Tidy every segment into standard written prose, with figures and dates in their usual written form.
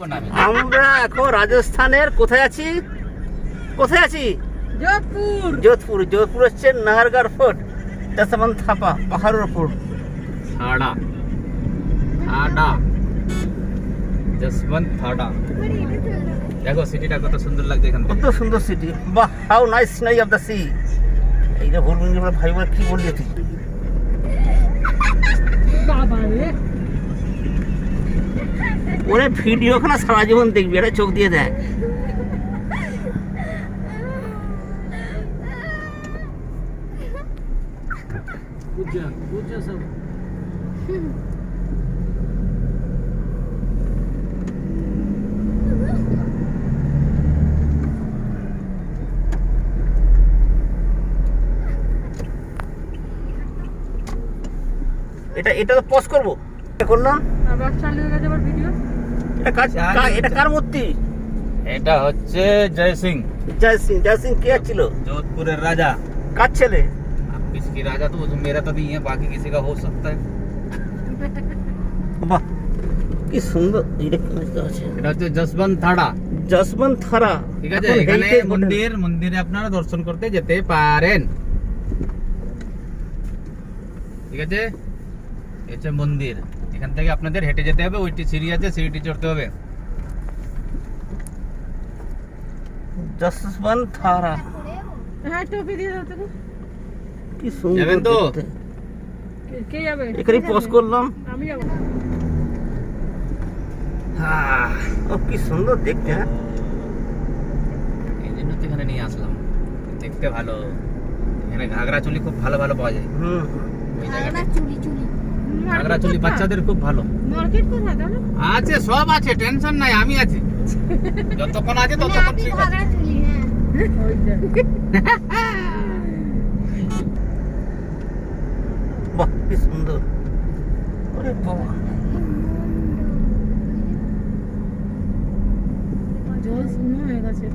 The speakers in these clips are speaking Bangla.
আমরা এখন রাজস্থানের কোথায় আছি? जोधपुर। जोधपुर হচ্ছে নাহারগড় ফোর্ট, দশমন থাপা পাহাড়ের উপর। দেখো সিটিটা কত সুন্দর লাগছে এখান থেকে। কত সুন্দর সিটি, বাহ, how nice scenery of the sea. এইটা বলবেন যে ভাই বলে কি বললি তুই? बाबा रे ওরে ভিডিওখানা সারা জীবন দেখবি, এটা চোখ দিয়ে দেখ। पूजा सब এটা তো পজ করবো, করলাম। আবার চালু হয়ে গেছে আবার ভিডিও। এটা কার মূর্তি? এটা হচ্ছে জয় সিং, জয় সিং কে ছিল? जोधपुर राजा। কার ছেলে? अब किसकी राजा तो मेरा तो नहीं है, बाकी किसी का हो सकता है। বাহ, কি সুন্দর। এটা কি আছে? এটা হচ্ছে যশবন্ত থাড়া। যশবন্ত থারা, ঠিক আছে, এখানে মন্দিরে আপনারা দর্শন করতে যেতে পারেন। ঠিক আছে, এটা মন্দির, এখান থেকে আপনাদের হেঁটে যেতে হবে। ওইটি সিঁড়ি আছে, সিঁড়িটি চড়তে হবে। যশবন্ত থারা, হ্যাঁ টপি দিয়ে দাও তো। কি সুন্দর যাবেন তো? দেখতে। কে যাবে? এখানে পজ করলাম। আমি যাব। ও কি সুন্দর দেখতে। হ্যাঁ, এই জন্য তো এখানে নিয়ে আসলাম, দেখতে ভালো। এখানে ঘাগরা চুলি খুব ভালো ভালো পাওয়া যায়। ওই জায়গাটা ঘাগরা চুলি বাচ্চাদের খুব ভালো মার্কেট কোথায় দাও? আছে, সব আছে, টেনশন নাই, আমি আছি। যতক্ষণ আছে ততক্ষণ ঠিক আছে। বাহ, কি সুন্দর। ওরে বাবা, জল শূন্য হয়ে গেছে।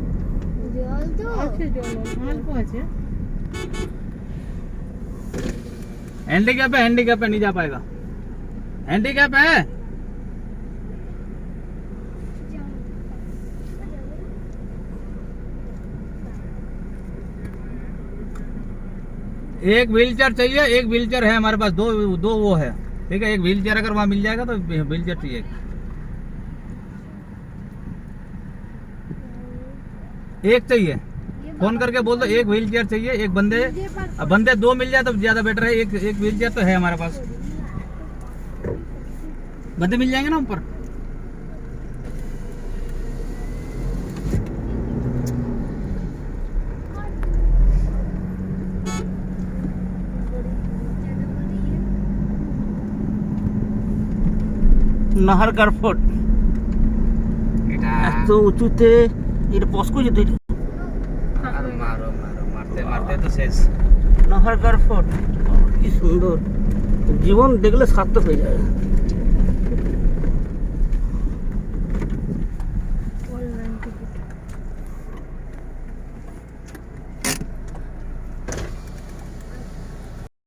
আছে জল, অল্প আছে। हैंडीकैप है, नहीं जा पाएगा। हैंडीकैप है। एक व्हीलचेयर चाहिए, एक व्हीलचेयर है हमारे पास, दो वो है। ठीक है, एक व्हीलचेयर अगर वहाँ मिल जाएगा तो व्हीलचेयर चाहिए। एक चाहिए, फोन करके बोल दो एक व्हीलचेयर चाहिए, एक बंदे दो मिल जाए तो ज्यादा बेटर है। एक व्हीलचेयर तो है हमारे पास, बंदे मिल जाएंगे ना ऊपर। নাহারগড় ফোর্ট এত উঁচুতে, এটা পজ করে যেত। मारते तो शेष। নাহারগড় ফোর্ট কি সুন্দর, জীবন দেখলে সার্থক হয়ে যাবে।